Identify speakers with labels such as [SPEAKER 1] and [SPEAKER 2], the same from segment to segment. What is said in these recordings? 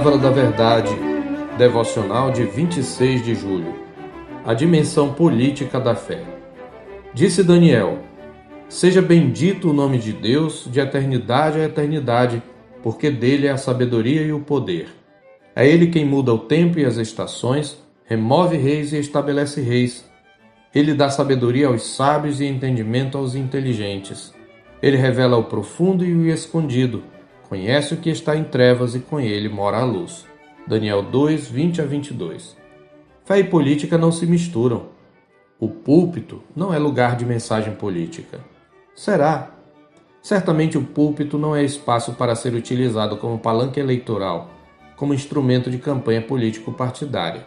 [SPEAKER 1] Palavra da Verdade, devocional de 26 de julho. A dimensão política da fé. Disse Daniel: Seja bendito o nome de Deus de eternidade a eternidade, porque dele é a sabedoria e o poder. É ele quem muda o tempo e as estações, remove reis e estabelece reis. Ele dá sabedoria aos sábios e entendimento aos inteligentes. Ele revela o profundo e o escondido, conhece o que está em trevas e com ele mora a luz. Daniel 2, 20-22. Fé e política não se misturam. O púlpito não é lugar de mensagem política. Será? Certamente o púlpito não é espaço para ser utilizado como palanque eleitoral, como instrumento de campanha político-partidária.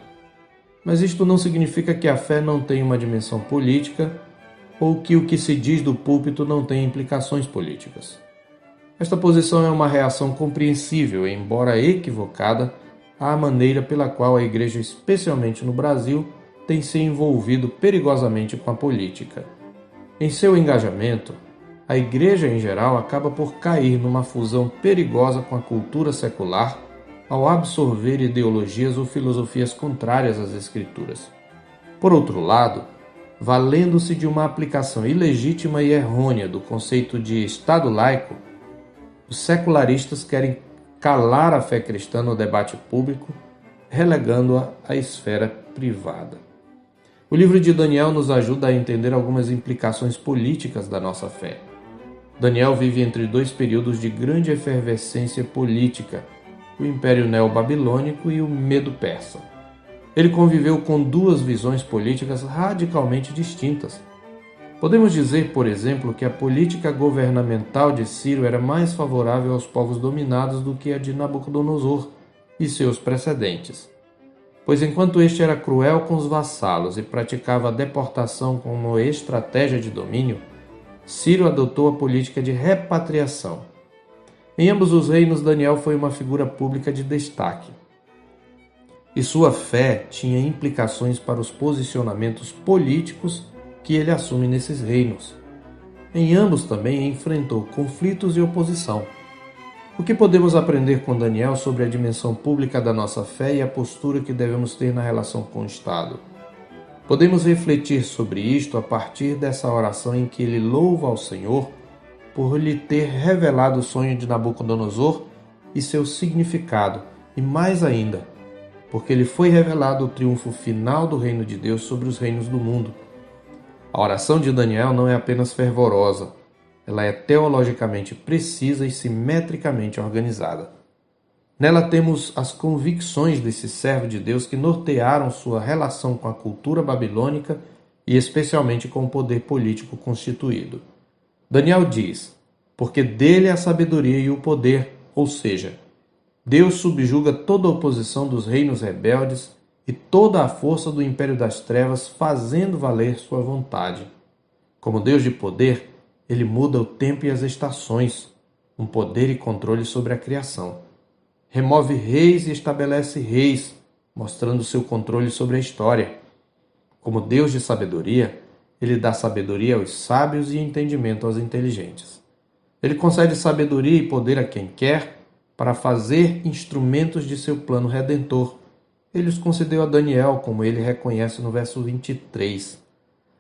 [SPEAKER 1] Mas isto não significa que a fé não tem uma dimensão política ou que o que se diz do púlpito não tem implicações políticas. Esta posição é uma reação compreensível, embora equivocada, à maneira pela qual a Igreja, especialmente no Brasil, tem se envolvido perigosamente com a política. Em seu engajamento, a Igreja em geral acaba por cair numa fusão perigosa com a cultura secular ao absorver ideologias ou filosofias contrárias às Escrituras. Por outro lado, valendo-se de uma aplicação ilegítima e errônea do conceito de Estado laico, os secularistas querem calar a fé cristã no debate público, relegando-a à esfera privada. O livro de Daniel nos ajuda a entender algumas implicações políticas da nossa fé. Daniel vive entre dois períodos de grande efervescência política, o Império Neobabilônico e o Medo-Persa. Ele conviveu com duas visões políticas radicalmente distintas. Podemos dizer, por exemplo, que a política governamental de Ciro era mais favorável aos povos dominados do que a de Nabucodonosor e seus precedentes. Pois enquanto este era cruel com os vassalos e praticava a deportação como estratégia de domínio, Ciro adotou a política de repatriação. Em ambos os reinos, Daniel foi uma figura pública de destaque. E sua fé tinha implicações para os posicionamentos políticos que ele assume nesses reinos. Em ambos também enfrentou conflitos e oposição. O que podemos aprender com Daniel sobre a dimensão pública da nossa fé e a postura que devemos ter na relação com o Estado? Podemos refletir sobre isto a partir dessa oração em que ele louva ao Senhor por lhe ter revelado o sonho de Nabucodonosor e seu significado, e mais ainda, porque lhe foi revelado o triunfo final do reino de Deus sobre os reinos do mundo. A oração de Daniel não é apenas fervorosa, ela é teologicamente precisa e simetricamente organizada. Nela temos as convicções desse servo de Deus que nortearam sua relação com a cultura babilônica e especialmente com o poder político constituído. Daniel diz: porque dele é a sabedoria e o poder, ou seja, Deus subjuga toda a oposição dos reinos rebeldes e toda a força do império das trevas, fazendo valer sua vontade. Como Deus de poder, ele muda o tempo e as estações, um poder e controle sobre a criação. Remove reis e estabelece reis, mostrando seu controle sobre a história. Como Deus de sabedoria, ele dá sabedoria aos sábios e entendimento aos inteligentes. Ele concede sabedoria e poder a quem quer para fazer instrumentos de seu plano redentor. Ele os concedeu a Daniel, como ele reconhece no verso 23.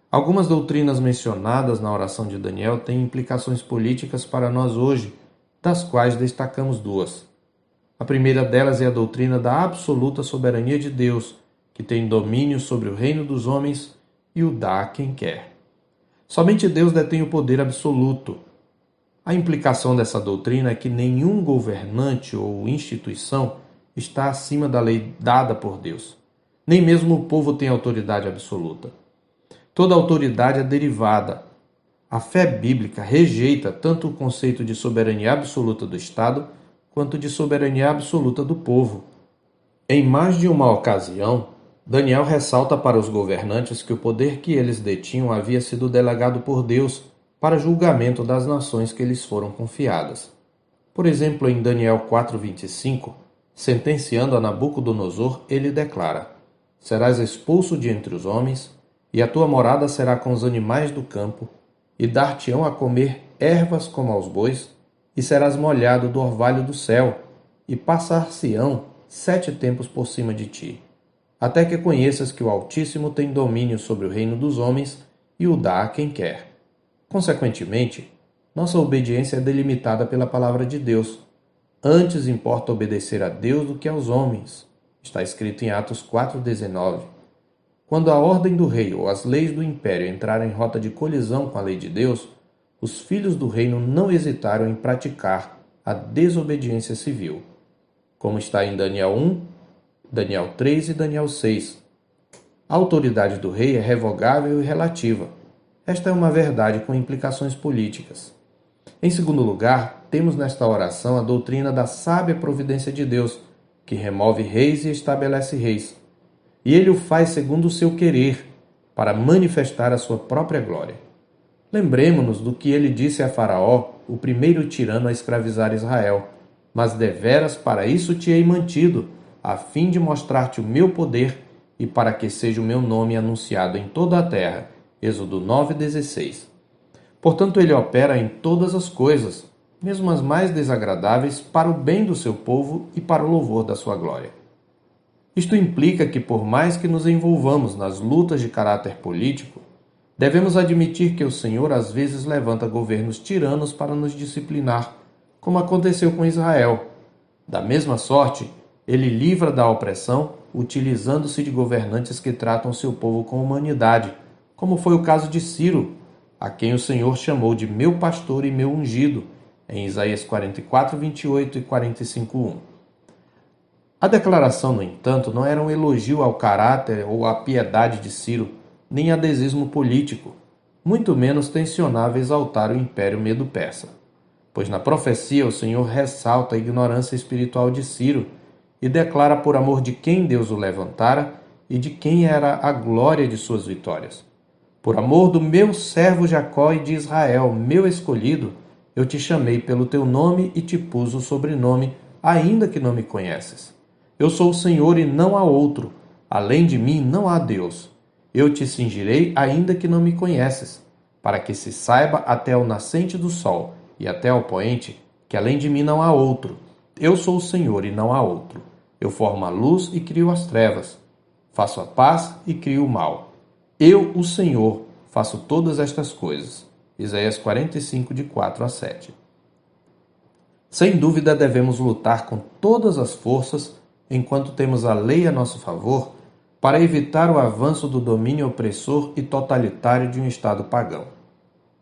[SPEAKER 1] Algumas doutrinas mencionadas na oração de Daniel têm implicações políticas para nós hoje, das quais destacamos duas. A primeira delas é a doutrina da absoluta soberania de Deus, que tem domínio sobre o reino dos homens e o dá a quem quer. Somente Deus detém o poder absoluto. A implicação dessa doutrina é que nenhum governante ou instituição está acima da lei dada por Deus. Nem mesmo o povo tem autoridade absoluta. Toda autoridade é derivada. A fé bíblica rejeita tanto o conceito de soberania absoluta do Estado quanto de soberania absoluta do povo. Em mais de uma ocasião, Daniel ressalta para os governantes que o poder que eles detinham havia sido delegado por Deus para julgamento das nações que lhes foram confiadas. Por exemplo, em Daniel 4:25, sentenciando a Nabucodonosor, ele declara: serás expulso de entre os homens, e a tua morada será com os animais do campo, e dar-te-ão a comer ervas como aos bois, e serás molhado do orvalho do céu, e passar-se-ão 7 tempos por cima de ti, até que conheças que o Altíssimo tem domínio sobre o reino dos homens e o dá a quem quer. Consequentemente, nossa obediência é delimitada pela palavra de Deus. Antes importa obedecer a Deus do que aos homens. Está escrito em Atos 4,19. Quando a ordem do rei ou as leis do império entraram em rota de colisão com a lei de Deus, os filhos do reino não hesitaram em praticar a desobediência civil, como está em Daniel 1, Daniel 3 e Daniel 6. A autoridade do rei é revogável e relativa. Esta é uma verdade com implicações políticas. Em segundo lugar, temos nesta oração a doutrina da sábia providência de Deus, que remove reis e estabelece reis. E ele o faz segundo o seu querer, para manifestar a sua própria glória. Lembremo-nos do que ele disse a Faraó, o primeiro tirano a escravizar Israel. Mas deveras para isso te hei mantido, a fim de mostrar-te o meu poder e para que seja o meu nome anunciado em toda a terra. Êxodo 9,16. Portanto, ele opera em todas as coisas, mesmo as mais desagradáveis, para o bem do seu povo e para o louvor da sua glória. Isto implica que, por mais que nos envolvamos nas lutas de caráter político, devemos admitir que o Senhor às vezes levanta governos tiranos para nos disciplinar, como aconteceu com Israel. Da mesma sorte, ele livra da opressão, utilizando-se de governantes que tratam seu povo com humanidade, como foi o caso de Ciro, a quem o Senhor chamou de meu pastor e meu ungido, em Isaías 44, 28 e 45, 1. A declaração, no entanto, não era um elogio ao caráter ou à piedade de Ciro, nem adesismo político, muito menos tensionava exaltar o Império Medo-Persa. Pois na profecia o Senhor ressalta a ignorância espiritual de Ciro e declara por amor de quem Deus o levantara e de quem era a glória de suas vitórias. Por amor do meu servo Jacó e de Israel, meu escolhido, eu te chamei pelo teu nome e te pus o sobrenome, ainda que não me conheces. Eu sou o Senhor e não há outro. Além de mim não há Deus. Eu te cingirei, ainda que não me conheces, para que se saiba até o nascente do sol e até ao poente, que além de mim não há outro. Eu sou o Senhor e não há outro. Eu formo a luz e crio as trevas. Faço a paz e crio o mal. Eu, o Senhor, faço todas estas coisas. Isaías 45, de 4 a 7. Sem dúvida devemos lutar com todas as forças, enquanto temos a lei a nosso favor, para evitar o avanço do domínio opressor e totalitário de um Estado pagão.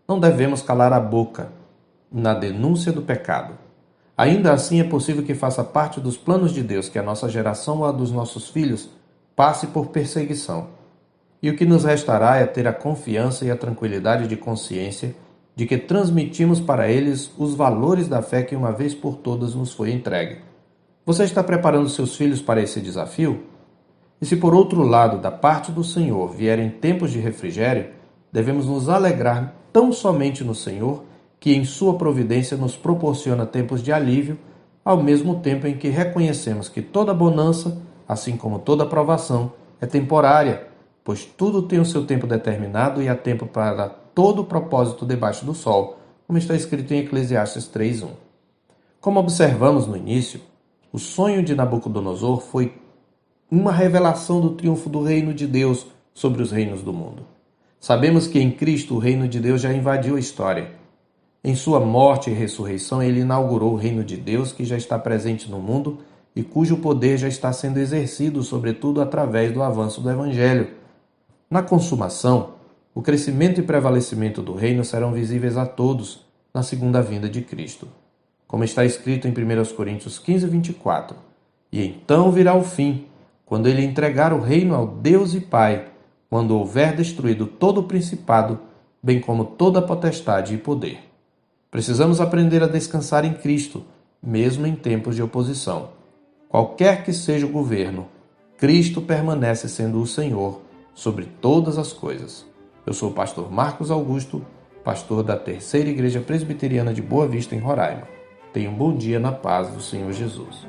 [SPEAKER 1] Não devemos calar a boca na denúncia do pecado. Ainda assim, é possível que faça parte dos planos de Deus que a nossa geração ou a dos nossos filhos passe por perseguição. E o que nos restará é ter a confiança e a tranquilidade de consciência de que transmitimos para eles os valores da fé que uma vez por todas nos foi entregue. Você está preparando seus filhos para esse desafio? E se por outro lado, da parte do Senhor, vierem tempos de refrigério, devemos nos alegrar tão somente no Senhor, que em sua providência nos proporciona tempos de alívio, ao mesmo tempo em que reconhecemos que toda bonança, assim como toda provação, é temporária, pois tudo tem o seu tempo determinado e há tempo para todo o propósito debaixo do sol, como está escrito em Eclesiastes 3:1. Como observamos no início, o sonho de Nabucodonosor foi uma revelação do triunfo do reino de Deus sobre os reinos do mundo. Sabemos que em Cristo o reino de Deus já invadiu a história. Em sua morte e ressurreição, ele inaugurou o reino de Deus que já está presente no mundo e cujo poder já está sendo exercido, sobretudo através do avanço do Evangelho. Na consumação, o crescimento e prevalecimento do reino serão visíveis a todos na segunda vinda de Cristo. Como está escrito em 1 Coríntios 15, 24. E então virá o fim, quando ele entregar o reino ao Deus e Pai, quando houver destruído todo o principado, bem como toda a potestade e poder. Precisamos aprender a descansar em Cristo, mesmo em tempos de oposição. Qualquer que seja o governo, Cristo permanece sendo o Senhor sobre todas as coisas. Eu sou o pastor Marcos Augusto, pastor da Terceira Igreja Presbiteriana de Boa Vista, em Roraima. Tenha um bom dia na paz do Senhor Jesus.